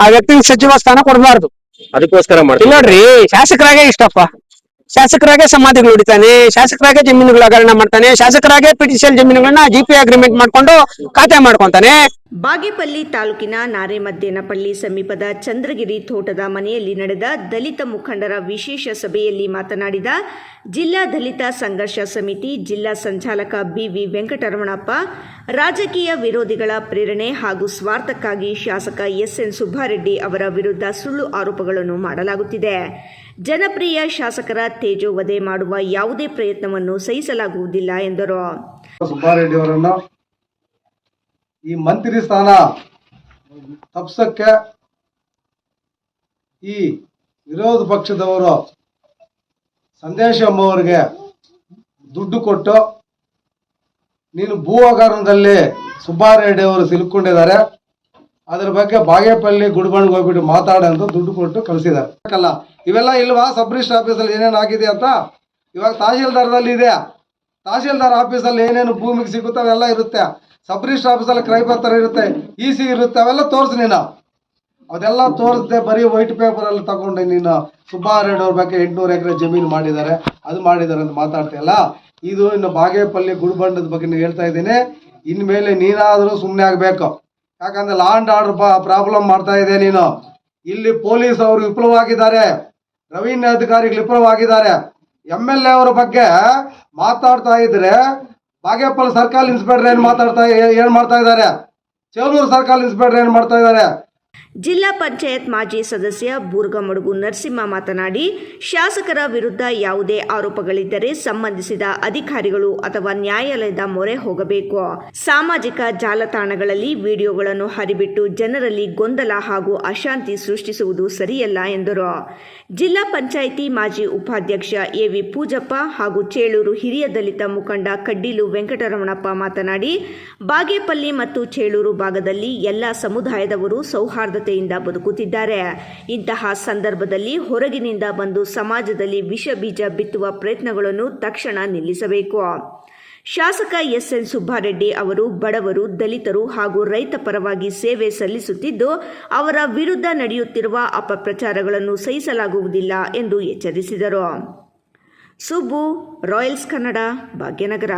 ಆ ವ್ಯಕ್ತಿಗೆ ಸಚಿವ ಸ್ಥಾನ ಕೊಡಬಾರ್ದು. ಅದಕ್ಕೋಸ್ಕರ ಮಾಡ್ತೀವಿ. ನೋಡ್ರಿ, ಶಾಸಕರಾಗೆ ಇಷ್ಟಪ್ಪ, ಶಾಸಕರಾಗೆ ಸಮಾಧಿಗಳು ಹೊಡಿತಾನೆ, ಶಾಸಕರಾಗೆ ಜಮೀನುಗಳ ಹಗರಣ ಮಾಡ್ತಾನೆ, ಶಾಸಕರಾಗೆ ಪಿಟಿಷನ್ ಜಮೀನುಗಳನ್ನ ಜಿಪಿ ಅಗ್ರಿಮೆಂಟ್ ಮಾಡ್ಕೊಂಡು ಖಾತೆ ಮಾಡ್ಕೊಂತಾನೆ. ಬಾಗೇಪಲ್ಲಿ ತಾಲೂಕಿನ ನಾರೆಮದ್ದೇನಪಳ್ಳಿ ಸಮೀಪದ ಚಂದ್ರಗಿರಿ ತೋಟದ ಮನೆಯಲ್ಲಿ ನಡೆದ ದಲಿತ ಮುಖಂಡರ ವಿಶೇಷ ಸಭೆಯಲ್ಲಿ ಮಾತನಾಡಿದ ಜಿಲ್ಲಾ ದಲಿತ ಸಂಘರ್ಷ ಸಮಿತಿ ಜಿಲ್ಲಾ ಸಂಚಾಲಕ ಬಿವಿ ವೆಂಕಟರಮಣಪ್ಪ, ರಾಜಕೀಯ ವಿರೋಧಿಗಳ ಪ್ರೇರಣೆ ಹಾಗೂ ಸ್ವಾರ್ಥಕ್ಕಾಗಿ ಶಾಸಕ ಎಸ್ಎನ್ ಸುಬ್ಬಾರೆಡ್ಡಿ ಅವರ ವಿರುದ್ಧ ಸುಳ್ಳು ಆರೋಪಗಳನ್ನು ಮಾಡಲಾಗುತ್ತಿದೆ. ಜನಪ್ರಿಯ ಶಾಸಕರ ತೇಜೋವಧೆ ಮಾಡುವ ಯಾವುದೇ ಪ್ರಯತ್ನವನ್ನು ಸಹಿಸಲಾಗುವುದಿಲ್ಲ ಎಂದರು. ಸುಬ್ಬಾರೆಡ್ಡಿ ಅವರನ್ನು ಈ ಮಂತ್ರಿ ಸ್ಥಾನ ತಪ್ಪಿಸಕ್ಕೆ ಈ ವಿರೋಧ ಪಕ್ಷದವರು ಸಂದೇಶ ಎಂಬುವರಿಗೆ ದುಡ್ಡು ಕೊಟ್ಟು, ನೀನು ಭೂ ಹಗರಣದಲ್ಲಿ ಸುಬ್ಬಾರೆಡ್ಡಿ ಅವರು ಸಿಲುಕೊಂಡಿದ್ದಾರೆ, ಅದ್ರ ಬಗ್ಗೆ ಬಾಗೇಪಲ್ಲಿ ಗುಡ್ಬಣ್ಗೆ ಹೋಗ್ಬಿಟ್ಟು ಮಾತಾಡಂತ ದುಡ್ಡು ಕೊಟ್ಟು ಕಳಿಸಿದ್ದಾರೆ. ಇವೆಲ್ಲ ಇಲ್ವಾ ಸಬ್ ರಿಜಿಸ್ಟರ್ ಆಫೀಸಲ್ಲಿ ಏನೇನು ಆಗಿದೆ ಅಂತ? ಇವಾಗ ತಹಶೀಲ್ದಾರದಲ್ಲಿ ಇದೆ, ತಹಶೀಲ್ದಾರ್ ಆಫೀಸಲ್ಲಿ ಏನೇನು ಭೂಮಿಗೆ ಸಿಗುತ್ತೆ ಅವೆಲ್ಲ ಇರುತ್ತೆ. ಸಬ್ ರಿಜಿಸ್ಟರ್ ಆಫೀಸಲ್ಲಿ ಕ್ರಯಪತ್ರ ಇರುತ್ತೆ, ಇಸಿ ಇರುತ್ತೆ, ಅವೆಲ್ಲ ತೋರಿಸಿ ನೀನು. ಅದೆಲ್ಲ ತೋರಿಸದೆ ಬರೀ ವೈಟ್ ಪೇಪರಲ್ಲಿ ತಗೊಂಡು ನೀನು ಸುಬ್ಬಾರೆಡ್ಡಿ ಅವ್ರ ಬಗ್ಗೆ 800 ಎಕರೆ ಜಮೀನು ಮಾಡಿದ್ದಾರೆ, ಅದು ಮಾಡಿದ್ದಾರೆ ಅಂತ ಮಾತಾಡ್ತೀಯಲ್ಲ. ಇದು ಇನ್ನು ಬಾಗೇಪಲ್ಲಿ ಗುಡ್ಬಂಡದ ಬಗ್ಗೆ ನೀವು ಹೇಳ್ತಾ ಇದ್ದೀನಿ. ಇನ್ಮೇಲೆ ನೀನಾದರೂ ಸುಮ್ಮನೆ ಆಗಬೇಕು. ಯಾಕಂದ್ರೆ ಲಾ ಅಂಡ್ ಆರ್ಡರ್ ಪ್ರಾಬ್ಲಮ್ ಮಾಡ್ತಾ ಇದೆ ನೀನು. ಇಲ್ಲಿ ಪೊಲೀಸ್ ಅವರು ವಿಫಲವಾಗಿದ್ದಾರೆ, ರೆವಿನ್ಯೂ ಅಧಿಕಾರಿಗಳು ವಿಫಲವಾಗಿದ್ದಾರೆ. MLA ಅವರ ಬಗ್ಗೆ ಮಾತಾಡ್ತಾ ಇದ್ರೆ ಬಾಗೇಪಲ್ಲಿ ಸರ್ಕಲ್ ಇನ್ಸ್ಪೆಕ್ಟರ್ ಏನ್ ಮಾಡ್ತಾ ಇದ್ದಾರೆ, ಚೇಳೂರು ಸರ್ಕಲ್ ಇನ್ಸ್ಪೆಕ್ಟರ್ ಏನ್ ಮಾಡ್ತಾ ಇದ್ದಾರೆ. ಜಿಲ್ಲಾ ಪಂಚಾಯತ್ ಮಾಜಿ ಸದಸ್ಯ ಬೂರ್ಗಮಡುಗು ನರಸಿಂಹ ಮಾತನಾಡಿ, ಶಾಸಕರ ವಿರುದ್ಧ ಯಾವುದೇ ಆರೋಪಗಳಿದ್ದರೆ ಸಂಬಂಧಿಸಿದ ಅಧಿಕಾರಿಗಳು ಅಥವಾ ನ್ಯಾಯಾಲಯದ ಮೊರೆ ಹೋಗಬೇಕು. ಸಾಮಾಜಿಕ ಜಾಲತಾಣಗಳಲ್ಲಿ ವಿಡಿಯೋಗಳನ್ನು ಹರಿಬಿಟ್ಟು ಜನರಲ್ಲಿ ಗೊಂದಲ ಹಾಗೂ ಅಶಾಂತಿ ಸೃಷ್ಟಿಸುವುದು ಸರಿಯಲ್ಲ ಎಂದರು. ಜಿಲ್ಲಾ ಪಂಚಾಯಿತಿ ಮಾಜಿ ಉಪಾಧ್ಯಕ್ಷ ಎವಿ ಪೂಜಪ್ಪ ಹಾಗೂ ಚೇಳೂರು ಹಿರಿಯ ದಲಿತ ಮುಖಂಡ ಕಡ್ಡಿಲು ವೆಂಕಟರಮಣಪ್ಪ ಮಾತನಾಡಿ, ಬಾಗೇಪಲ್ಲಿ ಮತ್ತು ಚೇಳೂರು ಭಾಗದಲ್ಲಿ ಎಲ್ಲ ಸಮುದಾಯದವರು ಸೌಹಾರ್ದತೆಯಿಂದ ಬದುಕುತ್ತಿದ್ದಾರೆ. ಇಂತಹ ಸಂದರ್ಭದಲ್ಲಿ ಹೊರಗಿನಿಂದ ಬಂದು ಸಮಾಜದಲ್ಲಿ ವಿಷ ಬೀಜ ಬಿತ್ತುವ ಪ್ರಯತ್ನಗಳನ್ನು ತಕ್ಷಣ ನಿಲ್ಲಿಸಬೇಕು. ಶಾಸಕ ಎಸ್ಎನ್ ಸುಬ್ಬಾರೆಡ್ಡಿ ಅವರು ಬಡವರು, ದಲಿತರು ಹಾಗೂ ರೈತ ಪರವಾಗಿ ಸೇವೆ ಸಲ್ಲಿಸುತ್ತಿದ್ದು, ಅವರ ವಿರುದ್ಧ ನಡೆಯುತ್ತಿರುವ ಅಪಪ್ರಚಾರಗಳನ್ನು ಸಹಿಸಲಾಗುವುದಿಲ್ಲ ಎಂದು ಎಚ್ಚರಿಸಿದರು. ಸುಬ್ಬು, ರಾಯಲ್ಸ್ ಕನ್ನಡ, ಭಾಗ್ಯನಗರ.